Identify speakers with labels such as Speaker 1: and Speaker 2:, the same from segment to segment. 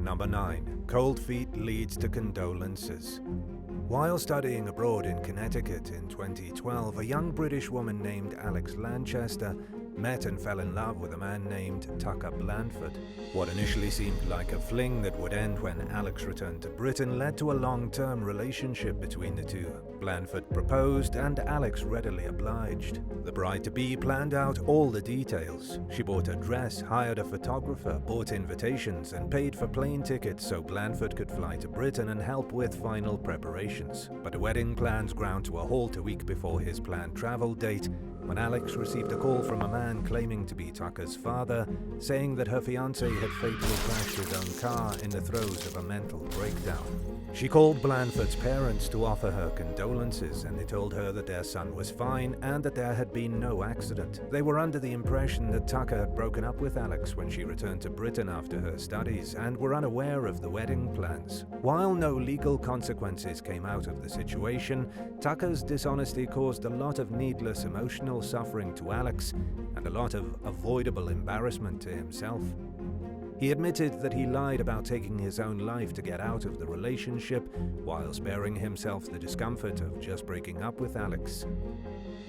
Speaker 1: Number 9. Cold feet leads to condolences. While studying abroad in Connecticut in 2012, a young British woman named Alex Lanchester met and fell in love with a man named Tucker Blandford. What initially seemed like a fling that would end when Alex returned to Britain led to a long-term relationship between the two. Blandford proposed and Alex readily obliged. The bride-to-be planned out all the details. She bought a dress, hired a photographer, bought invitations, and paid for plane tickets so Blandford could fly to Britain and help with final preparations. But the wedding plans ground to a halt a week before his planned travel date when Alex received a call from a man claiming to be Tucker's father, saying that her fiancé had fatally crashed his own car in the throes of a mental breakdown. She called Blandford's parents to offer her condolences, and they told her that their son was fine and that there had been no accident. They were under the impression that Tucker had broken up with Alex when she returned to Britain after her studies and were unaware of the wedding plans. While no legal consequences came out of the situation, Tucker's dishonesty caused a lot of needless emotional suffering to Alex and a lot of avoidable embarrassment to himself. He admitted that he lied about taking his own life to get out of the relationship, while sparing himself the discomfort of just breaking up with Alex.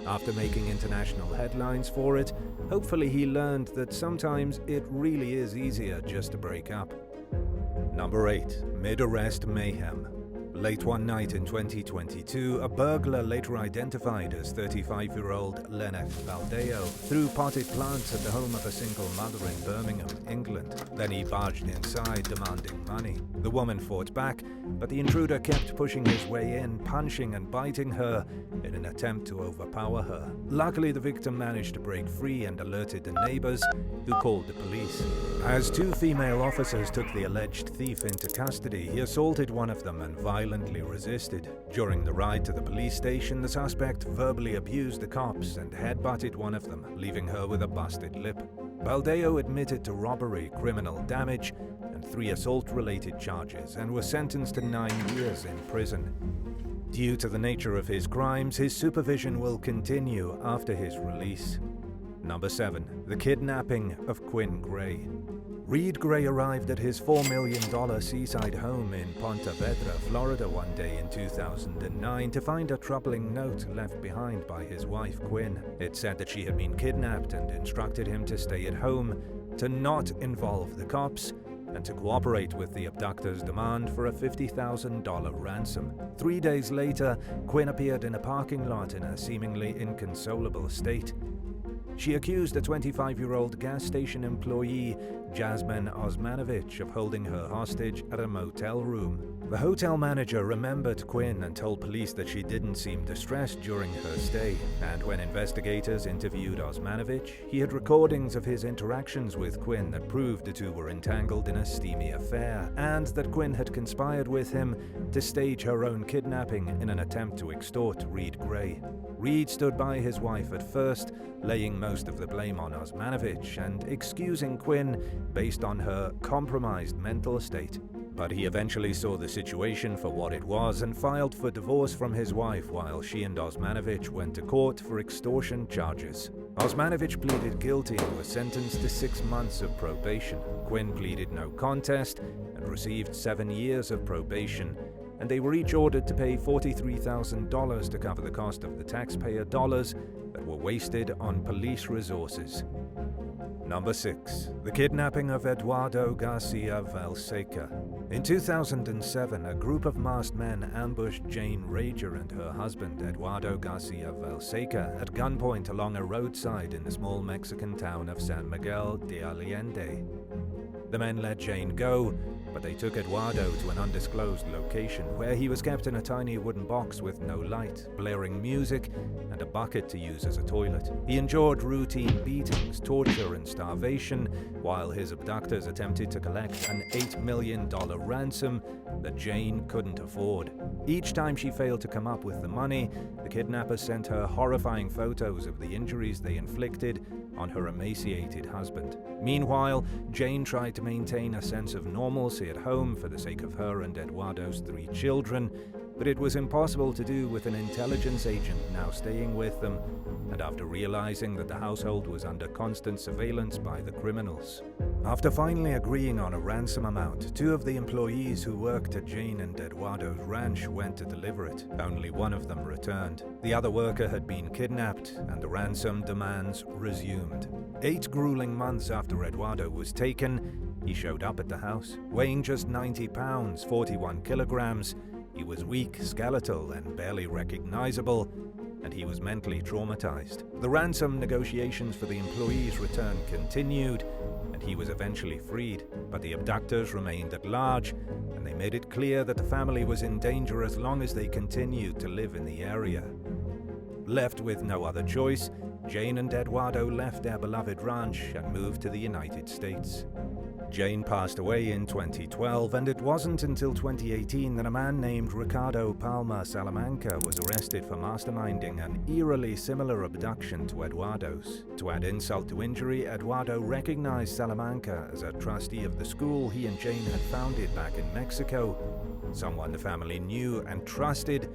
Speaker 1: After making international headlines for it, hopefully he learned that sometimes it really is easier just to break up. Number 8. Mid-arrest mayhem. Late one night in 2022, a burglar later identified as 35-year-old Lenneth Valdeo threw potted plants at the home of a single mother in Birmingham, England. Then he barged inside, demanding money. The woman fought back, but the intruder kept pushing his way in, punching and biting her in an attempt to overpower her. Luckily, the victim managed to break free and alerted the neighbors, who called the police. As two female officers took the alleged thief into custody, he assaulted one of them and violently resisted. During the ride to the police station, the suspect verbally abused the cops and headbutted one of them, leaving her with a busted lip. Valdeo admitted to robbery, criminal damage, and 3 assault-related charges and was sentenced to 9 years in prison. Due to the nature of his crimes, his supervision will continue after his release. Number 7. The kidnapping of Quinn Gray. Reed Gray arrived at his $4 million seaside home in Ponte Vedra, Florida one day in 2009 to find a troubling note left behind by his wife Quinn. It said that she had been kidnapped and instructed him to stay at home, to not involve the cops, and to cooperate with the abductor's demand for a $50,000 ransom. 3 days later, Quinn appeared in a parking lot in a seemingly inconsolable state. She accused a 25-year-old gas station employee, Jasmine Osmanovich, of holding her hostage at a motel room. The hotel manager remembered Quinn and told police that she didn't seem distressed during her stay, and when investigators interviewed Osmanovich, he had recordings of his interactions with Quinn that proved the two were entangled in a steamy affair, and that Quinn had conspired with him to stage her own kidnapping in an attempt to extort Reed Gray. Reed stood by his wife at first, laying most of the blame on Osmanovich and excusing Quinn based on her compromised mental state. But he eventually saw the situation for what it was and filed for divorce from his wife while she and Osmanovich went to court for extortion charges. Osmanovich pleaded guilty and was sentenced to 6 months of probation. Quinn pleaded no contest and received 7 years of probation, and they were each ordered to pay $43,000 to cover the cost of the taxpayer dollars that were wasted on police resources. Number 6. The kidnapping of Eduardo Garcia Valsaka. In 2007, a group of masked men ambushed Jane Rager and her husband, Eduardo Garcia Valsaka, at gunpoint along a roadside in the small Mexican town of San Miguel de Allende. The men let Jane go, but they took Eduardo to an undisclosed location where he was kept in a tiny wooden box with no light, blaring music, and a bucket to use as a toilet. He endured routine beatings, torture, and starvation, while his abductors attempted to collect an $8 million ransom that Jane couldn't afford. Each time she failed to come up with the money, the kidnappers sent her horrifying photos of the injuries they inflicted on her emaciated husband. Meanwhile, Jane tried to maintain a sense of normalcy at home for the sake of her and Eduardo's 3 children, but it was impossible to do with an intelligence agent now staying with them, and after realizing that the household was under constant surveillance by the criminals. After finally agreeing on a ransom amount, two of the employees who worked at Jane and Eduardo's ranch went to deliver it. Only one of them returned. The other worker had been kidnapped, and the ransom demands resumed. 8 grueling months after Eduardo was taken, he showed up at the house. Weighing just 90 pounds, 41 kilograms, he was weak, skeletal, and barely recognizable, and he was mentally traumatized. The ransom negotiations for the employee's return continued, and he was eventually freed, but the abductors remained at large, and they made it clear that the family was in danger as long as they continued to live in the area. Left with no other choice, Jane and Eduardo left their beloved ranch and moved to the United States. Jane passed away in 2012, and it wasn't until 2018 that a man named Ricardo Palma Salamanca was arrested for masterminding an eerily similar abduction to Eduardo's. To add insult to injury, Eduardo recognized Salamanca as a trustee of the school he and Jane had founded back in Mexico, someone the family knew and trusted,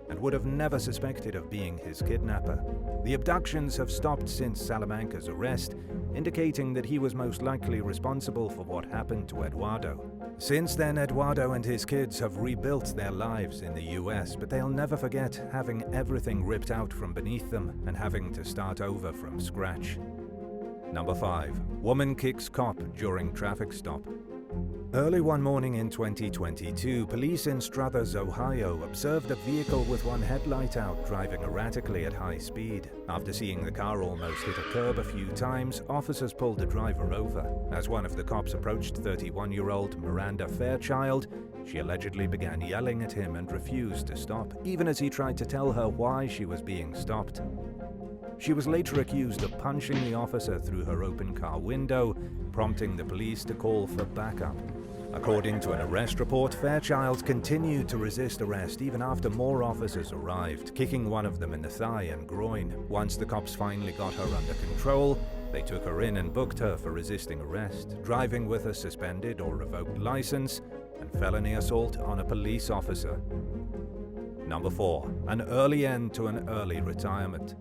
Speaker 1: and would have never suspected of being his kidnapper. The abductions have stopped since Salamanca's arrest, indicating that he was most likely responsible for what happened to Eduardo. Since then, Eduardo and his kids have rebuilt their lives in the US, but they'll never forget having everything ripped out from beneath them and having to start over from scratch. Number 5. Woman kicks cop during traffic stop. Early one morning in 2022, police in Struthers, Ohio, observed a vehicle with one headlight out driving erratically at high speed. After seeing the car almost hit a curb a few times, officers pulled the driver over. As one of the cops approached 31-year-old Miranda Fairchild, she allegedly began yelling at him and refused to stop, even as he tried to tell her why she was being stopped. She was later accused of punching the officer through her open car window, prompting the police to call for backup. According to an arrest report, Fairchild continued to resist arrest even after more officers arrived, kicking one of them in the thigh and groin. Once the cops finally got her under control, they took her in and booked her for resisting arrest, driving with a suspended or revoked license, and felony assault on a police officer. Number 4. An early end to an early retirement.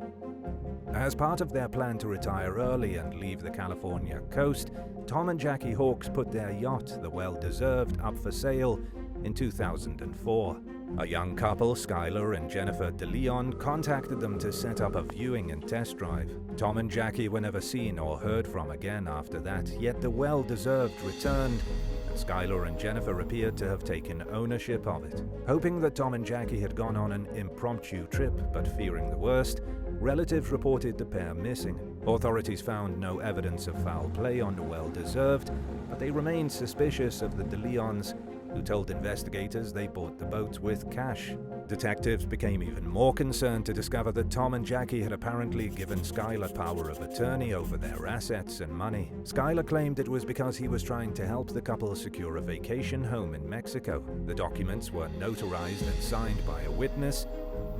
Speaker 1: As part of their plan to retire early and leave the California coast, Tom and Jackie Hawks put their yacht, the Well-Deserved, up for sale in 2004. A young couple, Skylar and Jennifer DeLeon, contacted them to set up a viewing and test drive. Tom and Jackie were never seen or heard from again after that, yet the Well-Deserved returned, and Skylar and Jennifer appeared to have taken ownership of it. Hoping that Tom and Jackie had gone on an impromptu trip, but fearing the worst, relatives reported the pair missing. Authorities found no evidence of foul play on the Well-Deserved, but they remained suspicious of the DeLeons, who told investigators they bought the boat with cash. Detectives became even more concerned to discover that Tom and Jackie had apparently given Skylar power of attorney over their assets and money. Skylar claimed it was because he was trying to help the couple secure a vacation home in Mexico. The documents were notarized and signed by a witness,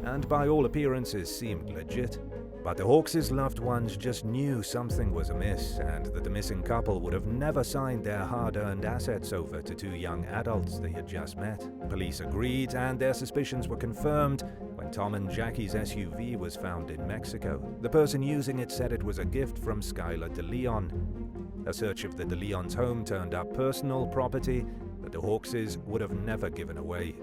Speaker 1: and by all appearances seemed legit. But the Hawks' loved ones just knew something was amiss, and that the missing couple would have never signed their hard-earned assets over to two young adults they had just met. Police agreed, and their suspicions were confirmed when Tom and Jackie's SUV was found in Mexico. The person using it said it was a gift from Skylar DeLeon. A search of the DeLeon's home turned up personal property that the Hawks' would have never given away.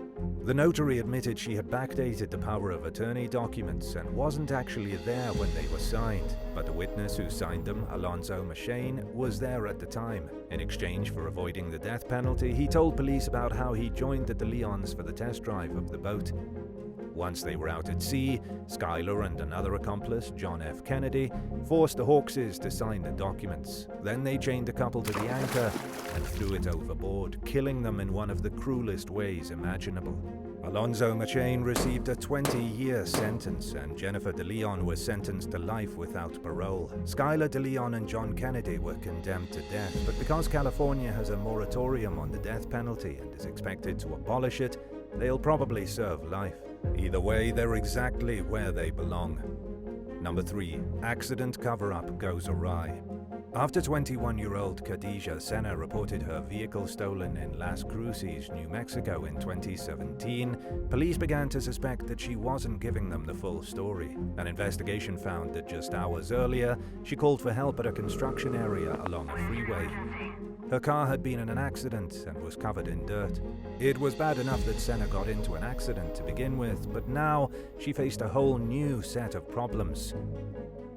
Speaker 1: The notary admitted she had backdated the power of attorney documents and wasn't actually there when they were signed, but the witness who signed them, Alonzo Machane, was there at the time. In exchange for avoiding the death penalty, he told police about how he joined the DeLeons for the test drive of the boat. Once they were out at sea, Skylar and another accomplice, John F. Kennedy, forced the Hawkses to sign the documents. Then they chained the couple to the anchor and threw it overboard, killing them in one of the cruelest ways imaginable. Alonzo Machane received a 20-year sentence, and Jennifer DeLeon was sentenced to life without parole. Skylar DeLeon and John Kennedy were condemned to death, but because California has a moratorium on the death penalty and is expected to abolish it, they'll probably serve life. Either way, they're exactly where they belong. Number 3. Accident cover-up goes awry. After 21-year-old Khadija Sena reported her vehicle stolen in Las Cruces, New Mexico in 2017, police began to suspect that she wasn't giving them the full story. An investigation found that just hours earlier, she called for help at a construction area along a freeway. Her car had been in an accident and was covered in dirt. It was bad enough that Sena got into an accident to begin with, but now she faced a whole new set of problems.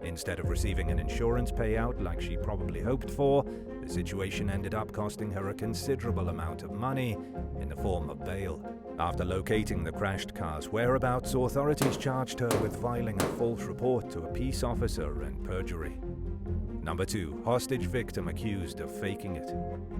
Speaker 1: Instead of receiving an insurance payout like she probably hoped for, the situation ended up costing her a considerable amount of money in the form of bail. After locating the crashed car's whereabouts, authorities charged her with filing a false report to a peace officer and perjury. Number 2. Hostage victim accused of faking it.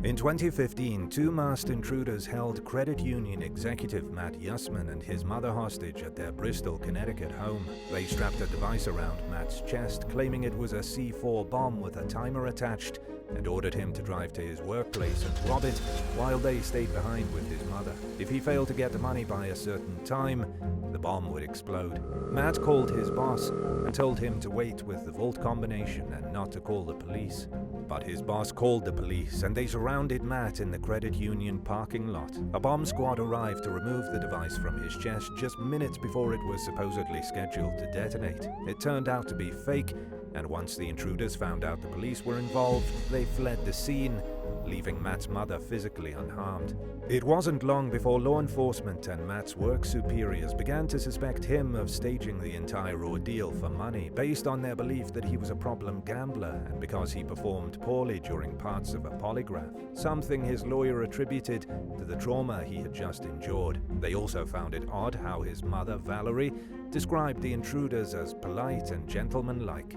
Speaker 1: In 2015, two masked intruders held credit union executive Matt Yusman and his mother hostage at their Bristol, Connecticut home. They strapped a device around Matt's chest, claiming it was a C4 bomb with a timer attached, and ordered him to drive to his workplace and rob it while they stayed behind with his mother. If he failed to get the money by a certain time, the bomb would explode. Matt called his boss and told him to wait with the vault combination and not to call the police. But his boss called the police and they surrounded Matt in the credit union parking lot. A bomb squad arrived to remove the device from his chest just minutes before it was supposedly scheduled to detonate. It turned out to be fake, and once the intruders found out the police were involved, they fled the scene, leaving Matt's mother physically unharmed. It wasn't long before law enforcement and Matt's work superiors began to suspect him of staging the entire ordeal for money, based on their belief that he was a problem gambler and because he performed poorly during parts of a polygraph, something his lawyer attributed to the trauma he had just endured. They also found it odd how his mother, Valerie, described the intruders as polite and gentlemanlike.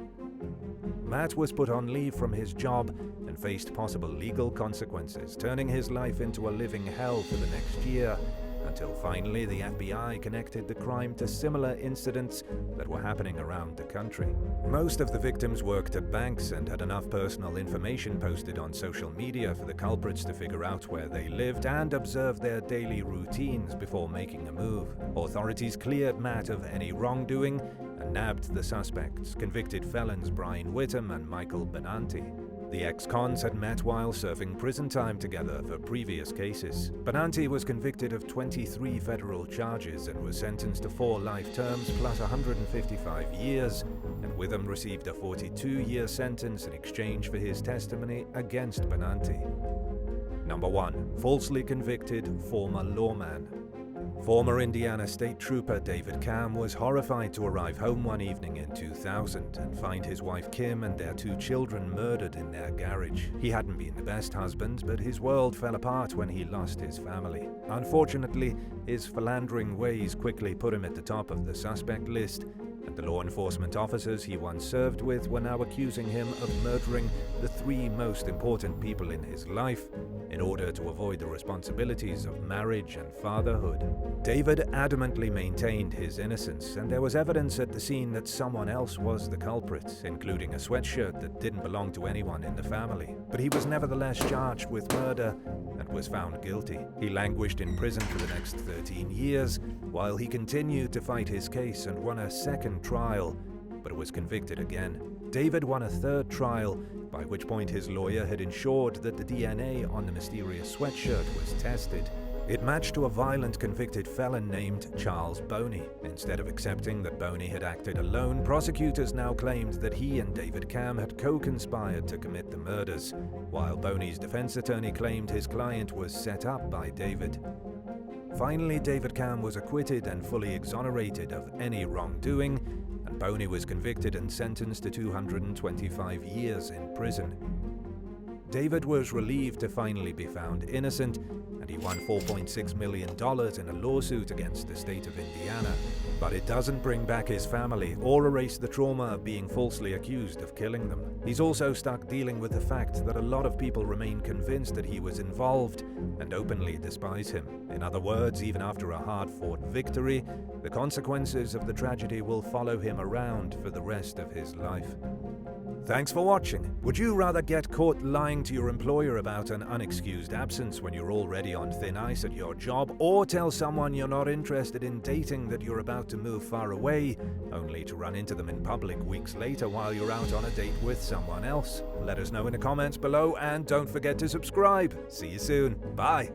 Speaker 1: Matt was put on leave from his job and faced possible legal consequences, turning his life into a living hell for the next year, until finally the FBI connected the crime to similar incidents that were happening around the country. Most of the victims worked at banks and had enough personal information posted on social media for the culprits to figure out where they lived and observe their daily routines before making a move. Authorities cleared Matt of any wrongdoing and nabbed the suspects, convicted felons Brian Whittam and Michael Benanti. The ex-cons had met while serving prison time together for previous cases. Benanti was convicted of 23 federal charges and was sentenced to 4 life terms plus 155 years, and Whittam received a 42-year sentence in exchange for his testimony against Benanti. Number 1. Falsely convicted former lawman. Former Indiana State Trooper David Cam was horrified to arrive home one evening in 2000 and find his wife Kim and their 2 children murdered in their garage. He hadn't been the best husband, but his world fell apart when he lost his family. Unfortunately, his philandering ways quickly put him at the top of the suspect list, and the law enforcement officers he once served with were now accusing him of murdering the 3 most important people in his life in order to avoid the responsibilities of marriage and fatherhood. David adamantly maintained his innocence, and there was evidence at the scene that someone else was the culprit, including a sweatshirt that didn't belong to anyone in the family. But he was nevertheless charged with murder and was found guilty. He languished in prison for the next 13 years, while he continued to fight his case and won a second trial, but was convicted again. David won a 3rd trial, by which point his lawyer had ensured that the DNA on the mysterious sweatshirt was tested. It matched to a violent convicted felon named Charles Boney. Instead of accepting that Boney had acted alone, prosecutors now claimed that he and David Cam had co-conspired to commit the murders, while Boney's defense attorney claimed his client was set up by David. Finally, David Cam was acquitted and fully exonerated of any wrongdoing, and Boney was convicted and sentenced to 225 years in prison. David was relieved to finally be found innocent, and he won $4.6 million in a lawsuit against the state of Indiana. But it doesn't bring back his family or erase the trauma of being falsely accused of killing them. He's also stuck dealing with the fact that a lot of people remain convinced that he was involved and openly despise him. In other words, even after a hard-fought victory, the consequences of the tragedy will follow him around for the rest of his life. Thanks for watching. Would you rather get caught lying to your employer about an unexcused absence when you're already be on thin ice at your job, or tell someone you're not interested in dating that you're about to move far away, only to run into them in public weeks later while you're out on a date with someone else? Let us know in the comments below, and don't forget to subscribe. See you soon. Bye.